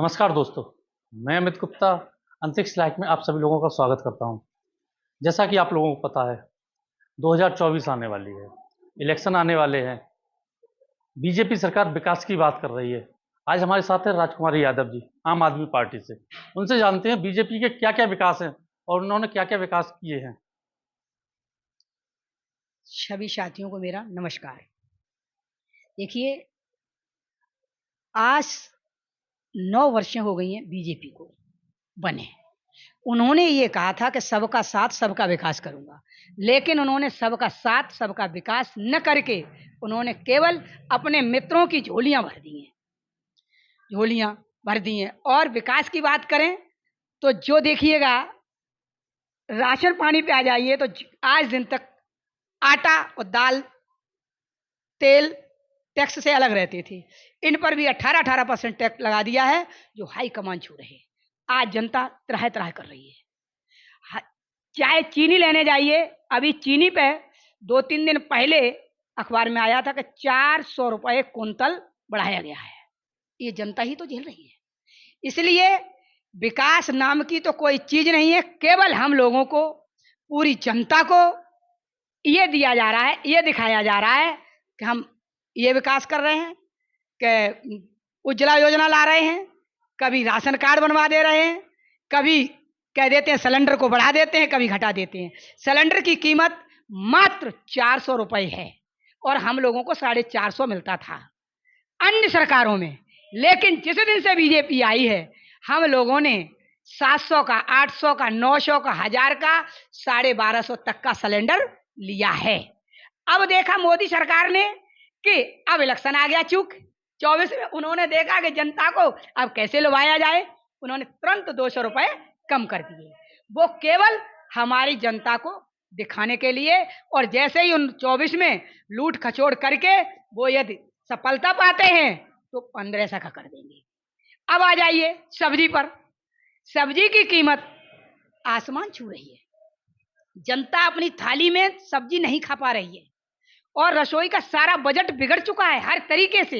नमस्कार दोस्तों, मैं अमित गुप्ता अंतरिक्ष लाइफ में आप सभी लोगों का स्वागत करता हूं। जैसा कि आप लोगों को पता है, 2024 आने वाली है, इलेक्शन आने वाले हैं। बीजेपी सरकार विकास की बात कर रही है। आज हमारे साथ है राजकुमारी यादव जी, आम आदमी पार्टी से। उनसे जानते हैं बीजेपी के क्या क्या विकास हैं और उन्होंने क्या क्या विकास किए हैं। सभी साथियों को मेरा नमस्कार। देखिए, आज 9 वर्षें हो गई हैं बीजेपी को बने। उन्होंने ये कहा था कि सबका साथ सबका विकास करूंगा, लेकिन उन्होंने सबका साथ सबका विकास न करके उन्होंने केवल अपने मित्रों की झोलियां भर दी हैं, झोलियां भर दी हैं। और विकास की बात करें तो जो देखिएगा, राशन पानी पे आ जाइए तो आज दिन तक आटा और दाल, तेल टैक्स से अलग रहती थी। इन पर भी 18% टैक्स लगा दिया है, जो हाई कमान छू रहे। आज जनता त्राह त्राह कर रही है। चाहे चीनी लेने जाइए, अभी चीनी पे 2-3 दिन पहले अखबार में आया था कि 400 रुपये कुंतल बढ़ाया गया है। ये जनता ही तो झेल रही है। इसलिए विकास नाम की तो कोई चीज नहीं है। केवल हम लोगों को, पूरी जनता को ये दिया जा रहा है, ये दिखाया जा रहा है कि हम ये विकास कर रहे हैं, कि उज्ज्वला योजना ला रहे हैं, कभी राशन कार्ड बनवा दे रहे हैं, कभी कह देते हैं सिलेंडर को बढ़ा देते हैं, कभी घटा देते हैं। सिलेंडर की कीमत मात्र 400 रुपये है और हम लोगों को 450 मिलता था अन्य सरकारों में। लेकिन जिस दिन से बीजेपी आई है, हम लोगों ने 700 का, 800 का, 900 का, 1000 का, 1250 तक का सिलेंडर लिया है। अब देखा मोदी सरकार ने कि अब इलेक्शन आ गया, चूक 24 में उन्होंने देखा कि जनता को अब कैसे लुभाया जाए, उन्होंने तुरंत 200 रुपए कम कर दिए। वो केवल हमारी जनता को दिखाने के लिए, और जैसे ही उन 24 में लूट खचोड़ करके वो यदि सफलता पाते हैं तो 1500 का कर देंगे। अब आ जाइए सब्जी पर। सब्जी की कीमत आसमान छू रही है। जनता अपनी थाली में सब्जी नहीं खा पा रही है और रसोई का सारा बजट बिगड़ चुका है हर तरीके से।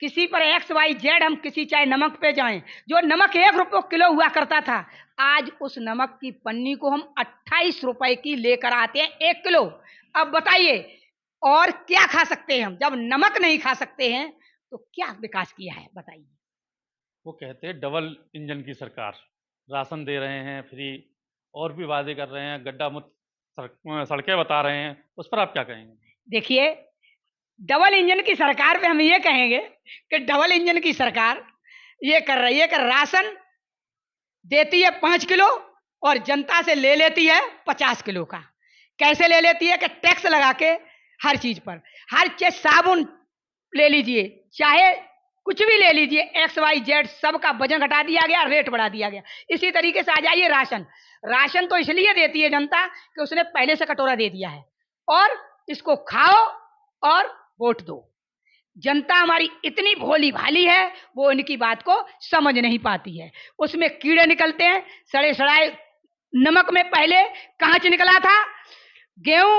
किसी पर XYZ, हम किसी चाहे नमक पे जाएं, जो नमक 1 रुपये किलो हुआ करता था, आज उस नमक की पन्नी को हम 28 रुपए की लेकर आते हैं 1 किलो। अब बताइए और क्या खा सकते हैं हम? जब नमक नहीं खा सकते हैं तो क्या विकास किया है, बताइए। वो कहते हैं डबल इंजन की सरकार, राशन दे रहे हैं फ्री और भी वादे कर रहे हैं, गड्ढा मुक्त सड़कें बता रहे हैं। उस पर आप क्या कहेंगे? देखिए, डबल इंजन की सरकार पे हम ये कहेंगे कि डबल इंजन की सरकार ये कर रही है कि राशन देती है 5 किलो और जनता से ले लेती है 50 किलो का। कैसे ले लेती है? कि टैक्स लगा के हर चीज पर, हर चीज, साबुन ले लीजिए, चाहे कुछ भी ले लीजिए, XYZ, सबका वजन घटा दिया गया, रेट बढ़ा दिया गया। इसी तरीके से आ जाइए राशन। राशन तो इसलिए देती है जनता कि उसने पहले से कटोरा दे दिया है और इसको खाओ और वोट दो। जनता हमारी इतनी भोली भाली है, वो इनकी बात को समझ नहीं पाती है। उसमें कीड़े निकलते हैं, सड़े सड़ाए नमक में पहले कांच निकला था। गेहूं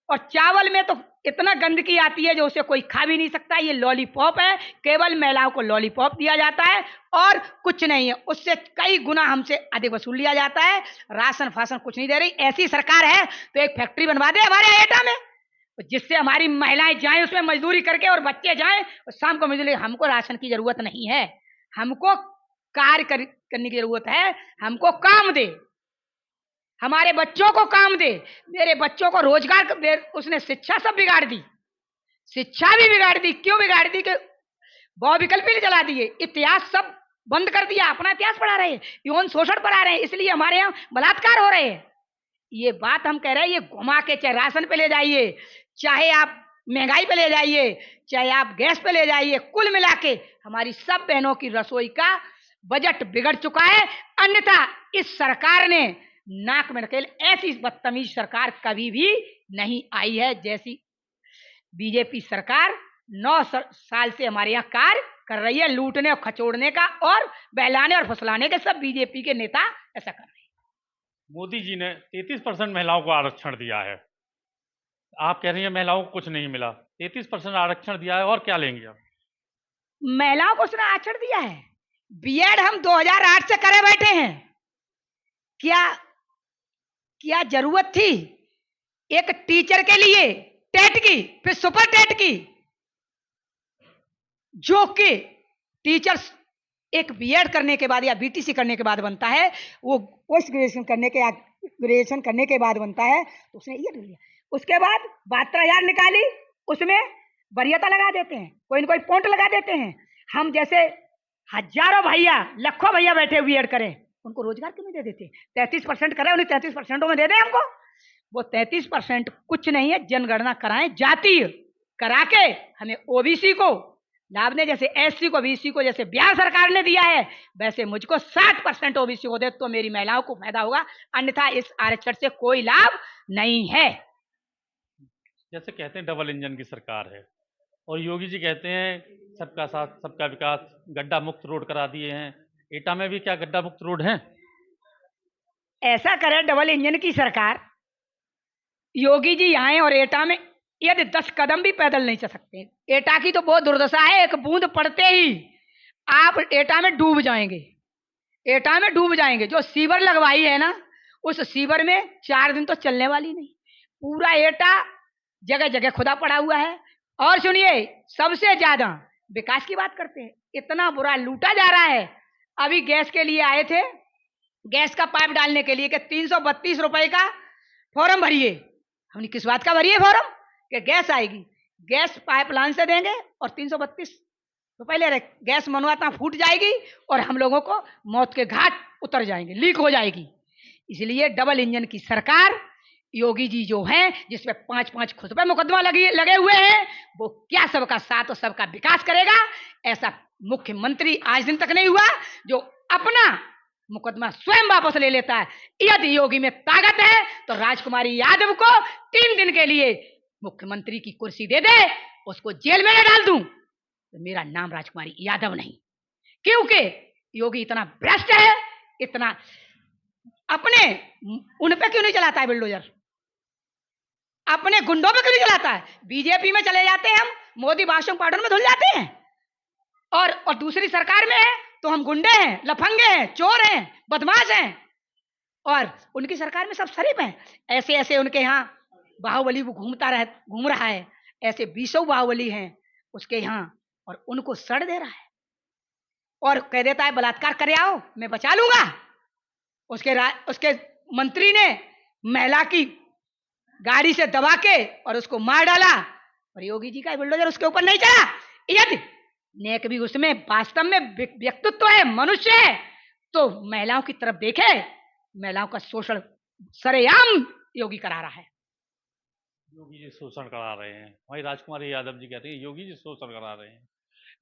और चावल में तो इतना गंदगी आती है जो उसे कोई खा भी नहीं सकता। ये लॉलीपॉप है, केवल महिलाओं को लॉलीपॉप दिया जाता है और कुछ नहीं है। उससे कई गुना हमसे अधिक वसूल लिया जाता है। राशन फाशन कुछ नहीं दे रही। ऐसी सरकार है तो एक फैक्ट्री बनवा दे हमारे एटा में, जिससे हमारी महिलाएं जाएं उसमें मजदूरी करके और बच्चे जाएं और शाम को मजदूरी। हमको राशन की जरूरत नहीं है, हमको कार्य करने की जरूरत है। हमको काम दे, हमारे बच्चों को काम दे। मेरे बच्चों को रोजगार दे। उसने शिक्षा सब बिगाड़ दी, शिक्षा भी बिगाड़ दी। क्यों बिगाड़ दी? कि बहुविकल्प भी चला दिए, इतिहास सब बंद कर दिया, अपना इतिहास पढ़ा रहे हैं, यौन शोषण पढ़ा रहे हैं, इसलिए हमारे यहाँ बलात्कार हो रहे हैं। ये बात हम कह रहे हैं, ये घुमा के चाहे राशन पे ले जाइए, चाहे आप महंगाई पे ले जाइए, चाहे आप गैस पे ले जाइए, कुल मिला के हमारी सब बहनों की रसोई का बजट बिगड़ चुका है। अन्यथा इस सरकार ने नाक में नकेल, ऐसी बदतमीज सरकार कभी भी नहीं आई है जैसी बीजेपी सरकार 9 साल से हमारे यहाँ कार्य कर रही है। लूटने और खचोड़ने का और बहलाने और फुसलाने के सब बीजेपी के नेता ऐसा कर रहे हैं। मोदी जी ने 33% महिलाओं को आरक्षण दिया है। आप कह रही हैं महिलाओं को कुछ नहीं मिला। 33% आरक्षण दिया है और क्या लेंगे आप? महिलाओं को उसने आरक्षण दिया है, बीएड हम 2008 से करे बैठे हैं। क्या क्या जरूरत थी एक टीचर के लिए टेट की, फिर सुपर टेट की, जो कि टीचर्स एक बीएड करने के बाद या बीटीसी करने के बाद बनता है, वो पोस्ट ग्रेजुएशन करने के बाद बनता है, तो उसने ये लिया। उसके बाद 72,000 निकाली, उसमें वरीयता लगा देते हैं, कोई न कोई पॉइंट लगा देते हैं। हम जैसे हजारों भैया, लाखों भैया बैठे बीएड करें, उनको रोजगार क्यों नहीं दे देते? 33% करें, उन्हें 33% में दे दें हमको। वो 33% कुछ नहीं है, जनगणना कराएं, जातीय करा के हमें ओबीसी को लाभ ने, जैसे एससी को बीसी को जैसे बिहार सरकार ने दिया है, वैसे मुझको 60% ओबीसी को दे तो मेरी महिलाओं को फायदा होगा, अन्यथा इस आरक्षण से कोई लाभ नहीं है। जैसे कहते हैं डबल इंजन की सरकार है, और योगी जी कहते हैं सबका साथ सबका विकास, गड्ढा मुक्त रोड करा दिए हैं। एटा में भी क्या गड्ढा मुक्त रोड हैं? ऐसा करे डबल इंजन की सरकार, योगी जी आए और एटा में यदि 10 कदम भी पैदल नहीं चल सकते। एटा की तो बहुत दुर्दशा है, एक बूंद पड़ते ही आप एटा में डूब जाएंगे, एटा में डूब जाएंगे। जो सीवर लगवाई है ना, उस सीवर में 4 दिन तो चलने वाली नहीं, पूरा एटा जगह जगह खुदा पड़ा हुआ है। और सुनिए, सबसे ज्यादा विकास की बात करते हैं, इतना बुरा लूटा जा रहा है। अभी गैस के लिए आए थे, गैस का पाइप डालने के लिए कि 332 रुपए का फॉर्म भरिए। हमने किस बात का भरिए फॉर्म? कि गैस आएगी, गैस पाइपलाइन से देंगे और 332 रुपए ले रहे। गैस मनवाता फूट जाएगी और हम लोगों को मौत के घाट उतर जाएंगे, लीक हो जाएगी। इसलिए डबल इंजन की सरकार योगी जी जो हैं, जिसमें 5-5 खुद पे मुकदमा लगे हुए हैं, वो क्या सबका साथ और सबका विकास करेगा? ऐसा मुख्यमंत्री आज दिन तक नहीं हुआ जो अपना मुकदमा स्वयं वापस ले लेता है। यदि योगी में ताकत है तो राजकुमारी यादव को 3 दिन के लिए मुख्यमंत्री की कुर्सी दे दे, उसको जेल में न डाल दूं, तो मेरा नाम राजकुमारी यादव नहीं। क्योंकि योगी इतना भ्रष्ट है, इतना अपने उन पे क्यों नहीं चलाता है बिल्डोजर? अपने गुंडों पे क्यों नहीं चलाता है? बीजेपी में चले जाते हैं हम, मोदी भाषण पाठन में धुल जाते हैं, और दूसरी सरकार में है तो हम गुंडे हैं, लफंगे हैं, चोर हैं, बदमाश हैं, और उनकी सरकार में सब शरीफ हैं। ऐसे ऐसे उनके यहाँ बाहुबली वो घूम रहा है, ऐसे 20 बाहुबली हैं उसके यहाँ, और उनको सड़ दे रहा है और कह देता है बलात्कार करे आओ, मैं बचा लूंगा। उसके मंत्री ने महिला की गाड़ी से दबा के और उसको मार डाला, और योगी जी का बुलडोजर उसके ऊपर नहीं चला। यदि नेक भी उसमें वास्तव में व्यक्तित्व है, मनुष्य है, तो महिलाओं की तरफ देखे। महिलाओं का शोषण सरेआम योगी करा रहा है। योगी जी शोषण करा रहे हैं, वही राजकुमारी यादव जी कहते हैं योगी जी शोषण करा रहे हैं।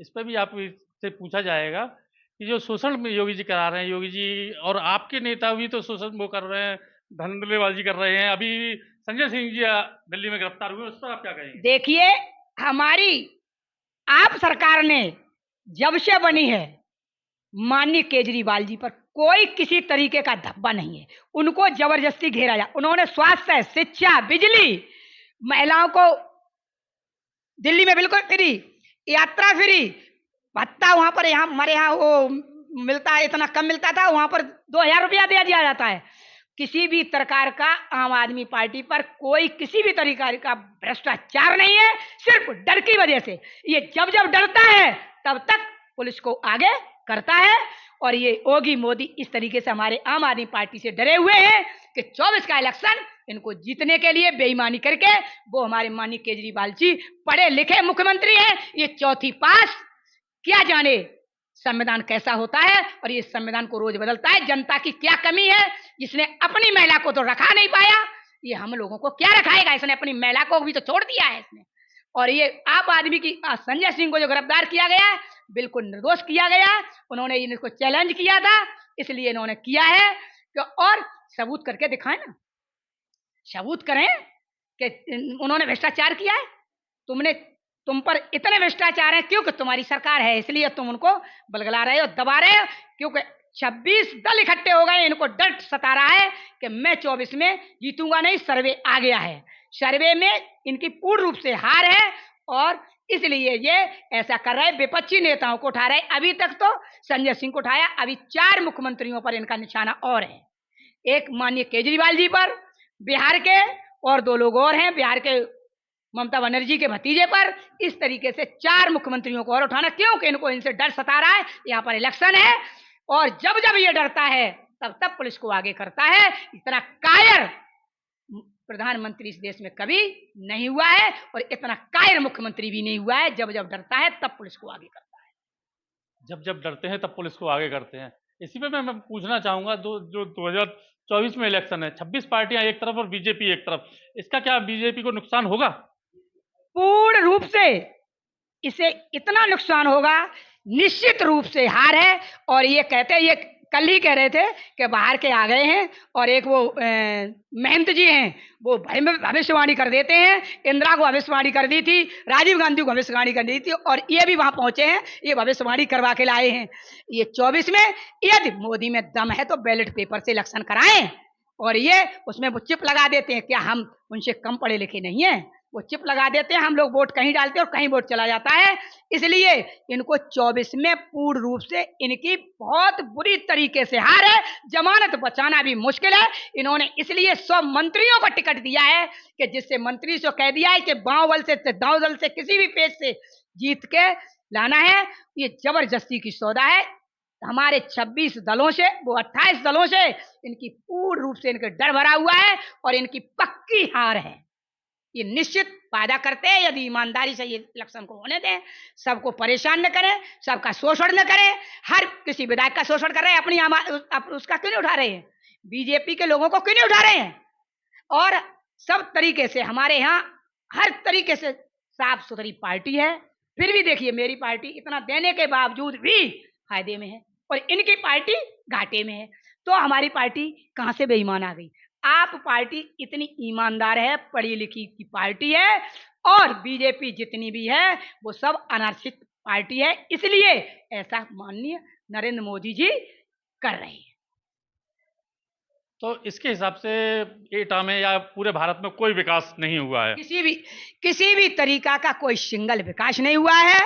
इस पर भी आपसे पूछा जाएगा कि जो शोषण योगी जी करा रहे हैं, योगी जी और आपके नेता भी तो शोषण वो कर रहे हैं, धंधेबाजी कर रहे हैं। अभी संजय सिंह जी दिल्ली में गिरफ्तार हुए, उस पर आप क्या कहेंगे? देखिए, हमारी आप सरकार ने जब से बनी है, माननीय केजरीवाल जी पर कोई किसी तरीके का धब्बा नहीं है। उनको जबरदस्ती घेरा जा, उन्होंने स्वास्थ्य, शिक्षा, बिजली, महिलाओं को दिल्ली में बिल्कुल फ्री, यात्रा फ्री, भत्ता वहां पर, यहाँ हमारे यहाँ वो मिलता है, इतना कम मिलता था, वहां पर 2,000 रुपया दिया जाता है। किसी भी प्रकार का आम आदमी पार्टी पर कोई किसी भी तरीके का भ्रष्टाचार नहीं है, सिर्फ डर की वजह से। ये जब जब डरता है तब तक पुलिस को आगे करता है, और ये योगी मोदी इस तरीके से हमारे आम आदमी पार्टी से डरे हुए हैं कि 24 का इलेक्शन इनको जीतने के लिए बेईमानी करके वो हमारे माननीय केजरीवाल जी पढ़े लिखे मुख्यमंत्री हैं, ये 4थी पास, क्या जाने संविधान कैसा होता है, और ये संविधान को रोज बदलता है। जनता की क्या कमी है, जिसने अपनी महिला को तो रखा नहीं पाया, ये हम लोगों को क्या रखाएगा? इसने अपनी महिला को भी तो छोड़ दिया है इसने। और ये आप आदमी की संजय सिंह को जो गिरफ्तार किया गया, बिल्कुल निर्दोष किया गया। उन्होंने इनको चैलेंज किया था, इसलिए इन्होंने किया है कि और सबूत करके दिखाएं ना, सबूत करें कि उन्होंने भ्रष्टाचार किया है। तुम पर इतने भ्रष्टाचार है क्योंकि तुम्हारी सरकार है, इसलिए तुम उनको बलगला रहे हो, दबा रहे हो, क्योंकि 26 दल इकट्ठे हो गए, इनको डर सता रहा है कि मैं 24 में जीतूंगा नहीं। सर्वे आ गया है, सर्वे में इनकी पूर्ण रूप से हार है, और इसलिए ये ऐसा कर रहे, विपक्षी नेताओं को उठा रहे। अभी तक तो संजय सिंह को उठाया, अभी 4 मुख्यमंत्रियों पर इनका निशाना और है। एक माननीय केजरीवाल जी पर बिहार के, और 2 लोग और हैं बिहार के, ममता बनर्जी के भतीजे पर। इस तरीके से 4 मुख्यमंत्रियों को और उठाना, क्योंकि इनको इनसे डर सता रहा है। यहाँ पर इलेक्शन है और जब जब ये डरता है तब तब पुलिस को आगे करता है। इतना कायर प्रधानमंत्री इस देश में कभी नहीं हुआ है और इतना कायर मुख्यमंत्री भी नहीं हुआ है। जब जब डरता है तब पुलिस को आगे करता है। जब जब डरते हैं तब पुलिस को आगे करते हैं। इसी पे मैं पूछना चाहूंगा, जो 2024 में इलेक्शन है, 26 पार्टियां एक तरफ और बीजेपी एक तरफ, इसका क्या बीजेपी को नुकसान होगा? पूर्ण रूप से इसे इतना नुकसान होगा, निश्चित रूप से हार है। और ये कहते हैं, ये कल ही कह रहे थे कि बाहर के आ गए हैं, और एक वो महंत जी हैं, वो भविष्यवाणी कर देते हैं। इंदिरा को भविष्यवाणी कर दी थी, राजीव गांधी को भविष्यवाणी कर दी थी, और ये भी वहां पहुंचे हैं, ये भविष्यवाणी करवा के लाए हैं। ये 24 में यदि मोदी में दम है तो बैलेट पेपर से इलेक्शन कराएं, और ये उसमें वो चिप लगा देते हैं। क्या हम उनसे कम पढ़े लिखे नहीं है? वो चिप लगा देते हैं, हम लोग वोट कहीं डालते हैं और कहीं वोट चला जाता है। इसलिए इनको 24 में पूर्ण रूप से इनकी बहुत बुरी तरीके से हार है। जमानत बचाना भी मुश्किल है। इन्होंने इसलिए 100 मंत्रियों को टिकट दिया है कि जिससे मंत्री से कह दिया है कि बाहुबल से, दाव दल से, किसी भी पेज से जीत के लाना है। ये जबरदस्ती की सौदा है। हमारे 26 दलों से, वो 28 दलों से इनकी पूर्ण रूप से इनका डर भरा हुआ है और इनकी पक्की हार है। ये निश्चित वादा करते हैं, यदि ईमानदारी से ये इलेक्शन को होने दें, सबको परेशान न करें, सबका शोषण न करें। हर किसी विधायक का शोषण कर रहे हैं, अपनी उसका क्यों नहीं उठा रहे हैं? बीजेपी के लोगों को क्यों नहीं उठा रहे हैं? और सब तरीके से हमारे यहाँ हर तरीके से साफ सुथरी पार्टी है। फिर भी देखिए, मेरी पार्टी इतना देने के बावजूद भी फायदे में है और इनकी पार्टी घाटे में है। तो हमारी पार्टी कहाँ से बेईमान आ गई? आप पार्टी इतनी ईमानदार है, पढ़ी लिखी की पार्टी है, और बीजेपी जितनी भी है वो सब अनारक्षित पार्टी है। इसलिए ऐसा माननीय नरेंद्र मोदी जी कर रहे हैं। तो इसके हिसाब से एटा में या पूरे भारत में कोई विकास नहीं हुआ है? किसी भी तरीका का कोई सिंगल विकास नहीं हुआ है,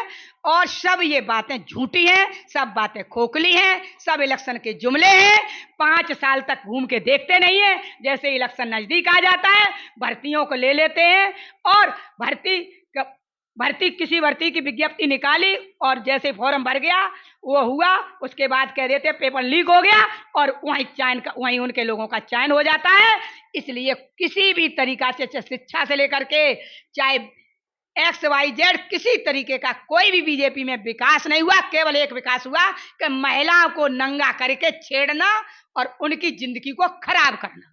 और सब ये बातें झूठी हैं, सब बातें खोखली हैं, सब इलेक्शन के जुमले हैं। 5 साल तक घूम के देखते नहीं है। जैसे इलेक्शन नजदीक आ जाता है, भर्तियों को ले लेते हैं, और किसी भर्ती की विज्ञप्ति निकाली और जैसे फॉर्म भर गया, वो हुआ, उसके बाद कह देते पेपर लीक हो गया, और वहीं उनके लोगों का चयन हो जाता है। इसलिए किसी भी तरीका से, शिक्षा से लेकर के चाहे XYZ, किसी तरीके का कोई भी बीजेपी में विकास नहीं हुआ। केवल एक विकास हुआ कि महिलाओं को नंगा करके छेड़ना और उनकी जिंदगी को खराब करना,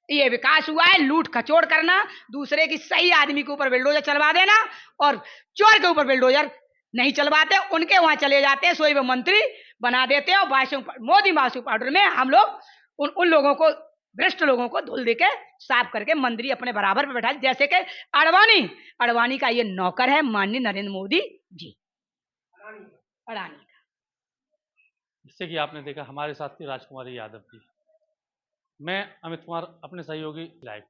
ये विकास हुआ है। लूट खचोड़ करना, दूसरे की सही आदमी के ऊपर बिल्डोजर चलवा देना, और चोर के ऊपर बिल्डोजर नहीं चलवाते, उनके वहां चले जाते हैं, सोई वो मंत्री बना देते हैं। और मोदी मासू पाउडर में हम लोग उन लोगों को, भ्रष्ट लोगों को धुल देके साफ करके मंत्री अपने बराबर पे बैठा, जैसे कि अडवाणी का ये नौकर है माननीय नरेंद्र मोदी जी, अडानी का। जैसे कि आपने देखा, हमारे साथ थी राजकुमारी यादव जी, मैं अमित कुमार, अपने सहयोगी लाइव।